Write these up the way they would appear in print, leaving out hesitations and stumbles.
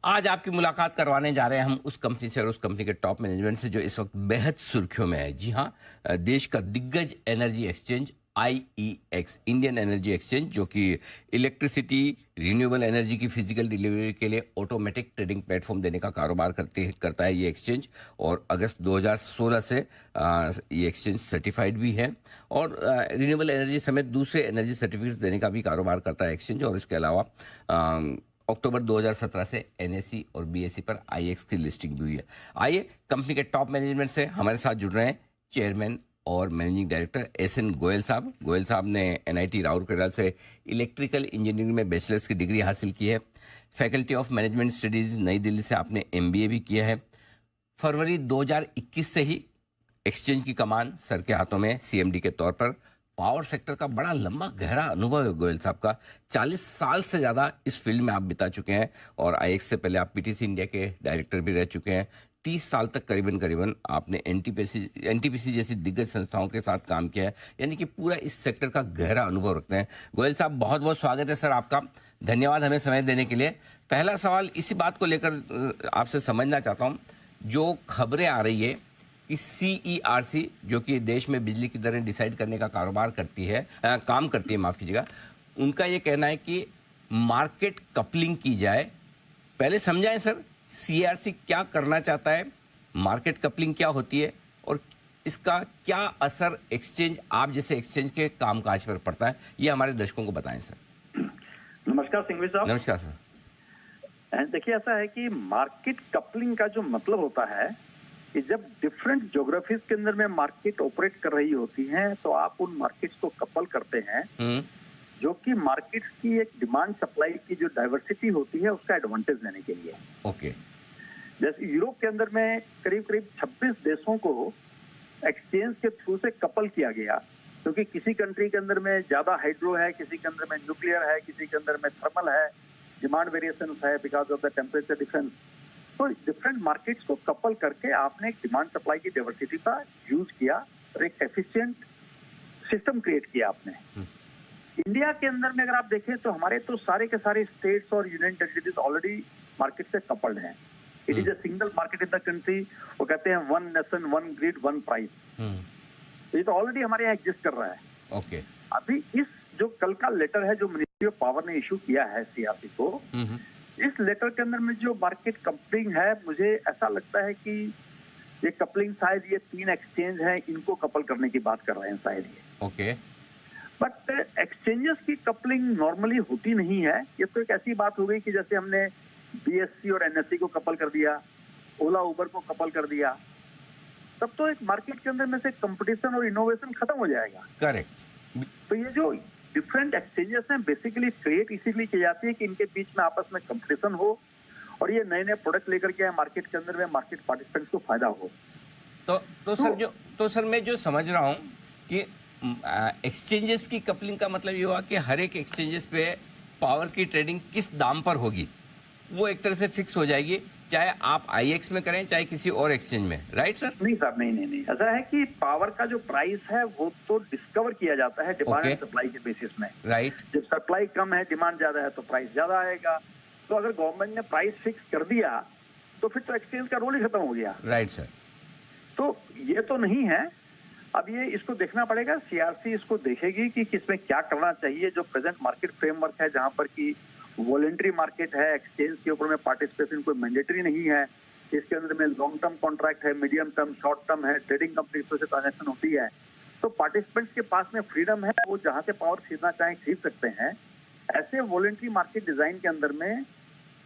आज आपकी मुलाकात करवाने जा रहे हैं हम उस कंपनी से और उस कंपनी के टॉप मैनेजमेंट से जो इस वक्त बेहद सुर्खियों में है। जी हाँ, देश का दिग्गज energy exchange IEX, Indian energy exchange, जो कि इलेक्ट्रिसिटी, रिन्यूएबल एनर्जी की फिजिकल डिलीवरी के लिए ऑटोमेटिक ट्रेडिंग प्लेटफॉर्म देने का कारोबार करता है ये एक्सचेंज। और अगस्त 2016 से ये एक्सचेंज सर्टिफाइड भी है और रिन्यूएबल एनर्जी समेत दूसरे एनर्जी सर्टिफिकेट्स देने का भी कारोबार करता है एक्सचेंज। और इसके अलावा अक्टूबर 2017 से NSE और BSE पर IEX की लिस्टिंग भी हुई है। आइए कंपनी के टॉप मैनेजमेंट से हमारे साथ जुड़ रहे हैं चेयरमैन और मैनेजिंग डायरेक्टर SN गोयल साहब। गोयल साहब ने NIT राउरकेला से इलेक्ट्रिकल इंजीनियरिंग में बैचलर्स की डिग्री हासिल की है। फैकल्टी ऑफ मैनेजमेंट स्टडीज नई दिल्ली से आपने MBA भी किया है। फरवरी 2021 से ही एक्सचेंज की कमान सर के हाथों में CMD के तौर पर। पावर सेक्टर का बड़ा लंबा गहरा अनुभव है गोयल साहब का। 40 साल से ज़्यादा इस फील्ड में आप बिता चुके हैं और IEX से पहले आप PTC इंडिया के डायरेक्टर भी रह चुके हैं। 30 साल तक करीबन आपने NTPC जैसी दिग्गज संस्थाओं के साथ काम किया है, यानी कि पूरा इस सेक्टर का गहरा अनुभव रखते हैं। गोयल साहब, बहुत बहुत स्वागत है सर आपका। धन्यवाद हमें समय देने के लिए। पहला सवाल इसी बात को लेकर आपसे समझना चाहता हूँ, जो खबरें आ रही है कि CERC, जो कि देश में बिजली की दरें डिसाइड करने का काम करती है, माफ कीजिएगा, उनका ये कहना है कि मार्केट कपलिंग की जाए। पहले समझाएं सर, CERC क्या करना चाहता है, मार्केट कपलिंग क्या होती है और इसका क्या असर एक्सचेंज, आप जैसे एक्सचेंज के कामकाज पर पड़ता है, ये हमारे दर्शकों को बताएं सर। नमस्कार सिंघवी साहब। नमस्कार सर। देखिए, ऐसा है कि मार्केट कपलिंग का जो मतलब होता है कि जब डिफरेंट ज्योग्राफीज के अंदर में मार्केट ऑपरेट कर रही होती हैं तो आप उन मार्केट्स को कपल करते हैं, जो कि मार्केट्स की एक डिमांड सप्लाई की जो डाइवर्सिटी होती है उसका एडवांटेज लेने के लिए। ओके। जैसे यूरोप के अंदर में करीब 26 देशों को एक्सचेंज के थ्रू से कपल किया गया, क्योंकि किसी कंट्री के अंदर में ज्यादा हाइड्रो है, किसी के अंदर में न्यूक्लियर है, किसी के अंदर में थर्मल है, डिमांड वेरिएशन है because of the temperature difference. तो डिफरेंट मार्केट्स को कपल करके आपने एक डिमांड सप्लाई की डाइवर्सिटी का यूज किया और एक एफिशिएंट सिस्टम क्रिएट किया आपने। इंडिया के अंदर में अगर आप देखें तो हमारे तो सारे के सारे स्टेट्स और यूनियन टेरिटरीज ऑलरेडी मार्केट से कपल्ड हैं। It is a single market in the country. वो कहते हैं one nation one grid one price. ये तो ऑलरेडी हमारे यहाँ एग्जिस्ट कर रहा है। ओके। अभी इस जो कल का लेटर है जो मिनिस्ट्री ऑफ पावर ने इशू किया है CERC को, इस लेटर के अंदर में जो मार्केट कपलिंग है, मुझे ऐसा लगता है कि ये कपलिंग शायद ये 3 एक्सचेंज हैं, इनको कपल करने की बात कर रहे हैं शायद ये। ओके। बट एक्सचेंजेस की कपलिंग नॉर्मली होती नहीं है। ये तो एक ऐसी बात हो गई कि जैसे हमने BSE और NSE को कपल कर दिया, ओला उबर को कपल कर दिया, तब तो एक मार्केट के अंदर में से कंपटीशन और इनोवेशन खत्म हो जाएगा। करेक्ट। तो ये जो डिफरेंट एक्सचेंजेस हैं बेसिकली क्रिएट इसीलिए की जाती है कि इनके बीच में आपस में कंपटीशन हो और ये नए नए प्रोडक्ट लेकर के मार्केट के अंदर में मार्केट पार्टिसिपेंट्स को फायदा हो। तो सर मैं जो समझ रहा हूँ कि एक्सचेंजेस की कपलिंग का मतलब ये हुआ कि हर एक एक्सचेंजेस पे पावर की ट्रेडिंग किस दाम पर होगी वो एक तरह से फिक्स हो जाएगी, चाहे आप IEX में करें चाहे किसी और एक्सचेंज में। Right sir? नहीं साहब, नहीं। ऐसा है कि पावर का जो प्राइस है वो तो डिस्कवर किया जाता है डिमांड एंड सप्लाई के बेसिस में। राइट। जब सप्लाई कम है, डिमांड ज्यादा है, तो प्राइस ज्यादा आएगा। तो अगर गवर्नमेंट ने प्राइस फिक्स कर दिया तो फिर तो एक्सचेंज का रोल ही खत्म हो गया। Right sir. तो ये तो नहीं है। अब ये इसको देखना पड़ेगा, CERC इसको देखेगी कि किसमें क्या करना चाहिए। जो प्रेजेंट मार्केट फ्रेमवर्क है, जहां पर की वॉलेंट्री मार्केट है, एक्सचेंज के ऊपर में पार्टिसिपेशन कोई मैंडेटरी नहीं है, इसके अंदर में लॉन्ग टर्म कॉन्ट्रैक्ट है, मीडियम टर्म, शॉर्ट टर्म है, ट्रेडिंग कंपनी से ट्रांजेक्शन होती है, तो पार्टिसिपेंट्स के पास में फ्रीडम है, वो जहां से पावर खरीदना चाहें खरीद सकते हैं। ऐसे वॉलेंट्री मार्केट डिजाइन के अंदर में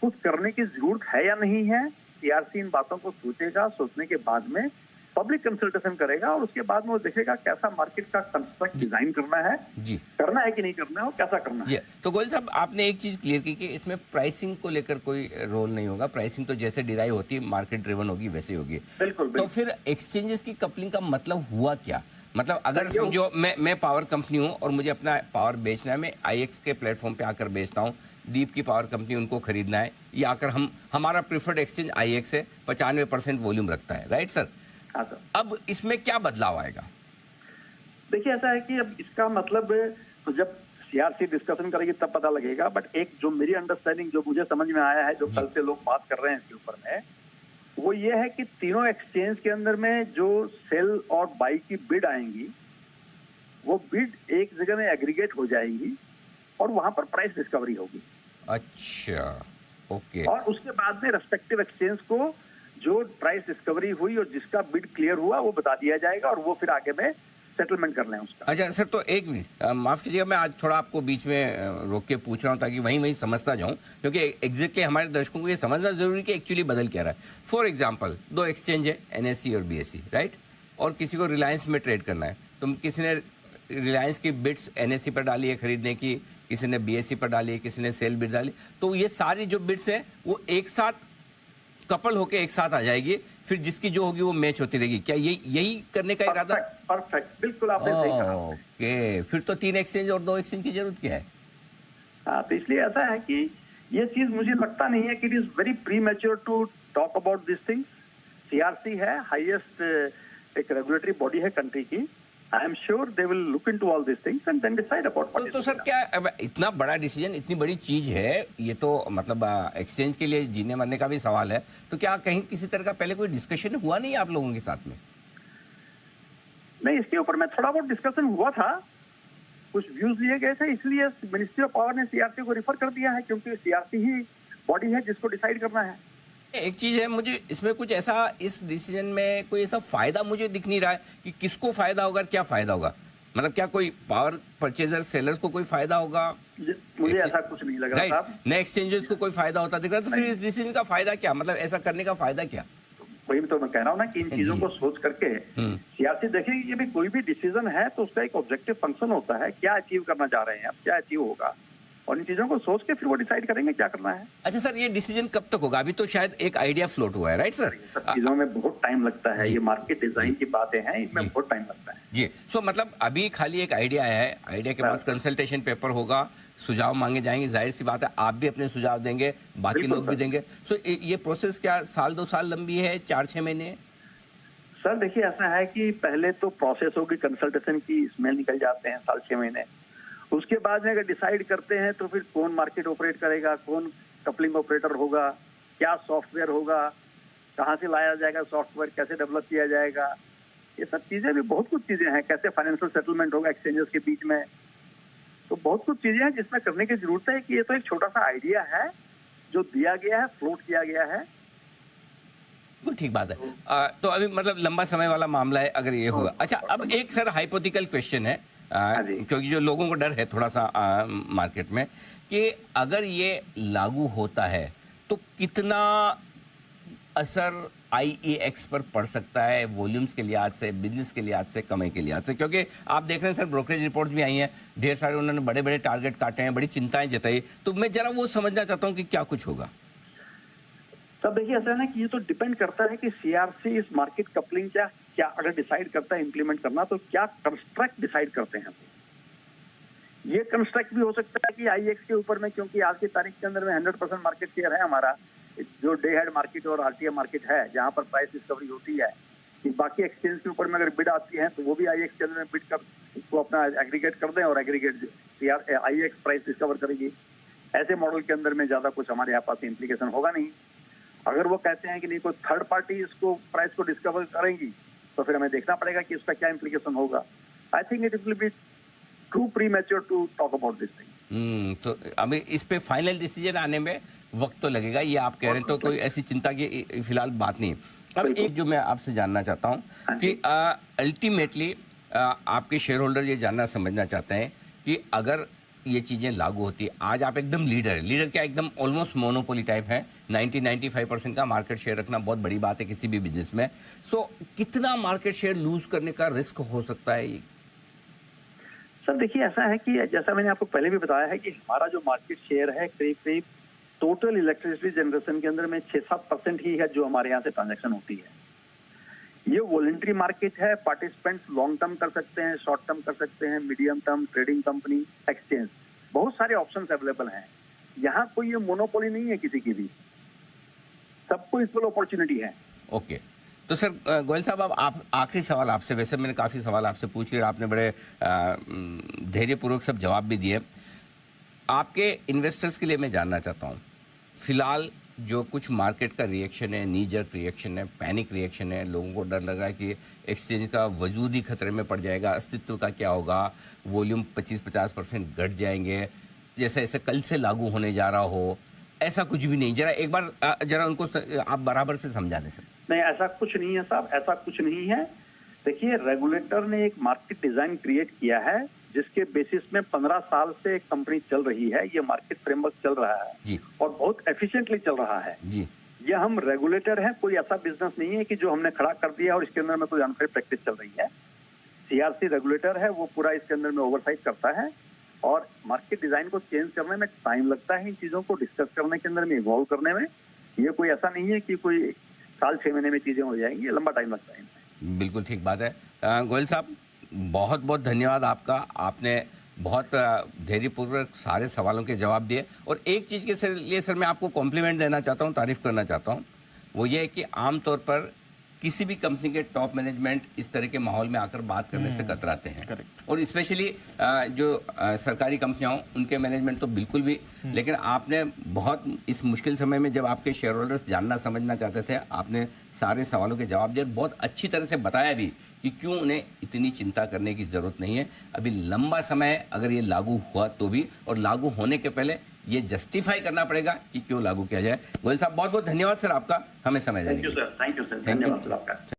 कुछ करने की जरूरत है या नहीं है, CERC इन बातों को सोचेगा। सोचने के बाद में पब्लिक कंसल्टेशन करेगा और उसके बाद में वो देखेगा कैसा मार्केट का कंस्ट्रक्ट डिजाइन करना है जी, करना है कि नहीं करना है और कैसा करना है। तो गोयल साहब, आपने एक चीज क्लियर की कि इसमें प्राइसिंग को लेकर कोई रोल नहीं होगा। प्राइसिंग तो जैसे डिराइव होती है, मार्केट ड्रिवन होगी, वैसे होगी। बिल्कुल। तो फिर एक्सचेंजेस की कपलिंग का मतलब हुआ क्या? मतलब अगर समझो मैं पावर कंपनी हूँ और मुझे अपना पावर बेचना है, मैं IEX के प्लेटफॉर्म पे आकर बेचता हूँ, दीप की पावर कंपनी उनको खरीदना है, या आकर हमारा प्रीफर्ड एक्सचेंज IEX है, 95% वॉल्यूम रखता है। Right sir? अब इसमें क्या बदलाव आएगा? देखिए, ऐसा है कि अब इसका मतलब जब सीआरसी डिस्कशन करेगी तब पता लगेगा, बट एक जो मेरी अंडरस्टैंडिंग, जो मुझे समझ में आया है, जो कल से लोग बात कर रहे हैं इसके ऊपर में, वो ये है कि तीनों एक्सचेंज के अंदर में जो सेल और बाई की बिड आएंगी, वो बिड एक जगह में एग्रीगेट हो जाएंगी और वहां पर प्राइस डिस्कवरी होगी। अच्छा, ओके। और उसके बाद में रेस्पेक्टिव एक्सचेंज को जो प्राइस डिस्कवरी हुई और जिसका बिड क्लियर हुआ वो बता दिया जाएगा और वो फिर आगे में सेटलमेंट कर लें उसका। अच्छा सर, तो एक मिनट माफ कीजिएगा, मैं आज थोड़ा आपको बीच में रोक के पूछ रहा हूँ ताकि वहीं वहीं समझता जाऊं, क्योंकि एग्जैक्टली हमारे दर्शकों को ये समझना जरूरी कि एक्चुअली बदल क्या रहा है। फॉर एग्जांपल, दो एक्सचेंज है, एनएससी और बीएससी, राइट? और किसी को रिलायंस में ट्रेड करना है, तो किसी ने रिलायंस की बिड्स एनएससी पर डाली है खरीदने की, किसी ने बीएससी पर डाली है, किसी ने सेल बिड डाली, तो ये सारी जो बिड्स है वो एक साथ कपल होके एक साथ आ जाएगी, फिर जिसकी जो होगी वो मैच होती रहेगी। क्या यही करने का इरादा? परफेक्ट, बिल्कुल आपने सही कहा। ओके, फिर तो 3 एक्सचेंज और 2 एक्सचेंज की जरूरत क्या है? हाँ, तो इसलिए ऐसा है कि ये चीज मुझे लगता नहीं है कि it is very premature to talk about this thing. CRC है हाईएस्ट एक रेगुलेटरी बॉडी है कंट्री की। I am sure they will look into all this things and then decide about what. तो सर क्या अब इतना बड़ा decision, इतनी बड़ी चीज है ये, तो मतलब एक्सचेंज के लिए जीने मरने का भी सवाल है, तो क्या कहीं किसी तरह का पहले कोई डिस्कशन हुआ नहीं आप लोगों के साथ में? नहीं, इसके ऊपर में थोड़ा बहुत डिस्कशन हुआ था, कुछ व्यूज लिए गए थे, इसलिए मिनिस्ट्री ऑफ पावर ने सीआरसी को रिफर कर दिया है, क्योंकि सीआरसी ही बॉडी है जिसको डिसाइड करना है। एक चीज है, मुझे इसमें कुछ ऐसा, इस डिसीजन में कोई ऐसा फायदा मुझे दिख नहीं रहा है कि किसको फायदा होगा, क्या फायदा होगा। मतलब क्या कोई पावर परचेजर सेलर्स को कोई फायदा होगा? मुझे ऐसा कुछ नहीं लग रहा था। नए एक्सचेंजेस को कोई फायदा होता दिख रहा है, तो फिर इस डिसीजन का फायदा क्या, मतलब ऐसा करने का फायदा क्या? वही तो मैं कह रहा हूँ ना कि इन चीजों को सोच करके सीआरसी देखेगी कि भाई कोई भी डिसीजन है तो उसका एक ऑब्जेक्टिव फंक्शन होता है, क्या अचीव करना चाह रहे हैं, अब क्या अचीव होगा, और इन चीजों को सोच के फिर वो डिसाइड करेंगे क्या करना है। अच्छा सर, ये डिसीजन कब तक होगा? अभी तो शायद एक आइडिया फ्लोट हुआ है, राइट सर? सब चीजों में बहुत टाइम लगता है, ये मार्केट डिजाइन की बातें हैं, इनमें बहुत टाइम लगता है जी। सो मतलब अभी खाली एक आइडिया है, आइडिया के बाद कंसल्टेशन पेपर होगा, सुझाव मांगे जाएंगे, जाहिर सी बात है आप भी अपने सुझाव देंगे, बाकी लोग भी देंगे। सो ये प्रोसेस क्या साल 2 साल लंबी है, 4-6 महीने? सर देखिए, ऐसा है कि पहले तो प्रोसेस होगी कंसल्टेशन की, इसमें निकल जाते हैं साल 6 महीने। उसके बाद में अगर डिसाइड करते हैं तो फिर कौन मार्केट ऑपरेट करेगा, कौन कपलिंग ऑपरेटर होगा, क्या सॉफ्टवेयर होगा, कहाँ से लाया जाएगा सॉफ्टवेयर, कैसे डेवलप किया जाएगा, ये सब चीजें भी बहुत कुछ चीजें हैं, कैसे फाइनेंशियल सेटलमेंट होगा एक्सचेंजेस के बीच में, तो बहुत कुछ चीजें हैं जिसमें करने की जरूरत है। कि ये तो एक छोटा सा आइडिया है जो दिया गया है, फ्लोट किया गया है। बिल्कुल ठीक बात है। तो अभी मतलब लंबा समय वाला मामला है अगर ये होगा। अच्छा, अब एक सर हाइपोथेटिकल क्वेश्चन है, क्योंकि जो लोगों को डर है थोड़ा सा मार्केट में, कि अगर ये लागू होता है तो कितना असर आईईएक्स पर पड़ सकता है, वॉल्यूम्स के लिहाज से, बिजनेस के लिहाज से, कमाई के लिहाज से? क्योंकि आप देख रहे हैं सर, ब्रोकरेज रिपोर्ट भी आई हैं, ढेर सारे उन्होंने बड़े बड़े टारगेट काटे हैं, बड़ी चिंताएं जताई, तो मैं जरा वो समझना चाहता हूँ कि क्या कुछ होगा। तब देखिए, ऐसा है ना कि ये तो डिपेंड करता है कि सीआरसी इस मार्केट कपलिंग क्या अगर डिसाइड करता है इम्प्लीमेंट करना, तो क्या कंस्ट्रक्ट डिसाइड करते हैं। ये कंस्ट्रक्ट भी हो सकता है कि आईएक्स के ऊपर में, क्योंकि आज की तारीख के अंदर में 100% मार्केट शेयर है हमारा, जो डे हेड मार्केट और आरटीए मार्केट है जहां पर प्राइस डिस्कवरी होती है, कि बाकी एक्सचेंज के ऊपर में अगर बिड आती है तो वो भी आईएक्स के अंदर में बिड कर उसको अपना एग्रीगेट कर दें और एग्रीगेट आईएक्स प्राइस डिस्कवर करेगी। ऐसे मॉडल के अंदर में ज्यादा कुछ हमारे यहाँ पास इम्प्लीकेशन होगा नहीं। अगर वो कहते हैं कि नहीं, कोई थर्ड पार्टी इसको प्राइस को डिस्कवर करेंगी, तो फिर हमें देखना पड़ेगा कि उसका क्या इम्प्लीकेशन होगा। I think it will be too premature to talk about this thing. तो अभी इस पे फाइनल डिसीजन आने में वक्त तो लगेगा, ये आप कह रहे हैं, तो कोई ऐसी चिंता की फिलहाल बात नहीं। अब एक जो मैं आपसे जानना चाहता हूँ कि अल्टीमेटली आपके शेयर होल्डर ये जानना समझना चाहते हैं कि अगर ये चीजें लागू होती है, आज आप एकदम लीडर क्या एकदम ऑलमोस्ट मोनोपोली टाइप है, 90-95% का मार्केट शेयर रखना बहुत बड़ी बात है किसी भी बिजनेस में। सो कितना मार्केट शेयर लूज करने का रिस्क हो सकता है? सर देखिए, ऐसा है कि जैसा मैंने आपको पहले भी बताया है कि हमारा जो मार्केट शेयर है करीब टोटल इलेक्ट्रिसिटी जनरेशन के अंदर में 6-7% ही है जो हमारे यहाँ से ट्रांजैक्शन होती है। ये वॉलंटरी मार्केट है, पार्टिसिपेंट्स लॉन्ग टर्म कर सकते हैं, शॉर्ट टर्म कर सकते हैं, medium term, trading company, exchange, बहुत सारे ऑप्शंस अवेलेबल हैं। यहाँ कोई ये मोनोपोली नहीं है किसी की भी, सबको इक्वल अपॉर्चुनिटी है। ओके, तो सर गोयल साहब, अब आप आखिरी सवाल आपसे, वैसे मैंने काफ़ी सवाल आपसे पूछ लिए, आपने बड़े धैर्यपूर्वक सब जवाब भी दिए। आपके इन्वेस्टर्स के लिए मैं जानना चाहता हूँ, फिलहाल जो कुछ मार्केट का रिएक्शन है, नी जर्क रिएक्शन है, पैनिक रिएक्शन है, लोगों को डर लग रहा है कि एक्सचेंज का वजूद ही खतरे में पड़ जाएगा, अस्तित्व का क्या होगा, वॉल्यूम 25-50% घट जाएंगे, जैसे ऐसे कल से लागू होने जा रहा हो, ऐसा कुछ भी नहीं। जरा एक बार जरा उनको आप बराबर से समझा दें सर। नहीं, ऐसा कुछ नहीं है साहब, ऐसा कुछ नहीं है। देखिए, रेगुलेटर ने एक मार्केट डिजाइन क्रिएट किया है जिसके बेसिस में 15 साल से एक कंपनी चल रही है, ये मार्केट फ्रेमवर्क चल रहा है जी, और बहुत एफिशिएंटली चल रहा है जी, ये हम रेगुलेटर हैं, कोई ऐसा बिजनेस नहीं है कि जो हमने खड़ा कर दिया और इसके अंदर में कोई अनफेयर प्रैक्टिस चल रही है। सीआरसी रेगुलेटर है, वो पूरा इसके अंदर में ओवरसाइट करता है और मार्केट डिजाइन को चेंज करने में टाइम लगता है, इन चीजों को डिस्कस करने के अंदर में, इवॉल्व करने में। ये कोई ऐसा नहीं है कि कोई साल 6 महीने में चीजें हो जाएंगी, लंबा टाइम लगता है इनमें। बिल्कुल ठीक बात है। गोयल साहब, बहुत बहुत धन्यवाद आपका, आपने बहुत धैर्यपूर्वक सारे सवालों के जवाब दिए। और एक चीज़ के लिए सर मैं आपको कॉम्प्लीमेंट देना चाहता हूँ, तारीफ करना चाहता हूँ, वो ये है कि आमतौर पर किसी भी कंपनी के टॉप मैनेजमेंट इस तरह के माहौल में आकर बात करने से कतराते हैं, और स्पेशली जो सरकारी कंपनियां हों उनके मैनेजमेंट तो बिल्कुल भी। लेकिन आपने बहुत इस मुश्किल समय में, जब आपके शेयर होल्डर्स जानना समझना चाहते थे, आपने सारे सवालों के जवाब दिए, बहुत अच्छी तरह से बताया भी कि क्यों उन्हें इतनी चिंता करने की जरूरत नहीं है। अभी लंबा समय है, अगर ये लागू हुआ तो भी, और लागू होने के पहले ये जस्टिफाई करना पड़ेगा कि क्यों लागू किया जाए। गोयल साहब, बहुत बहुत धन्यवाद सर आपका हमें समय देने के लिए। थैंक यू सर, धन्यवाद सर आपका।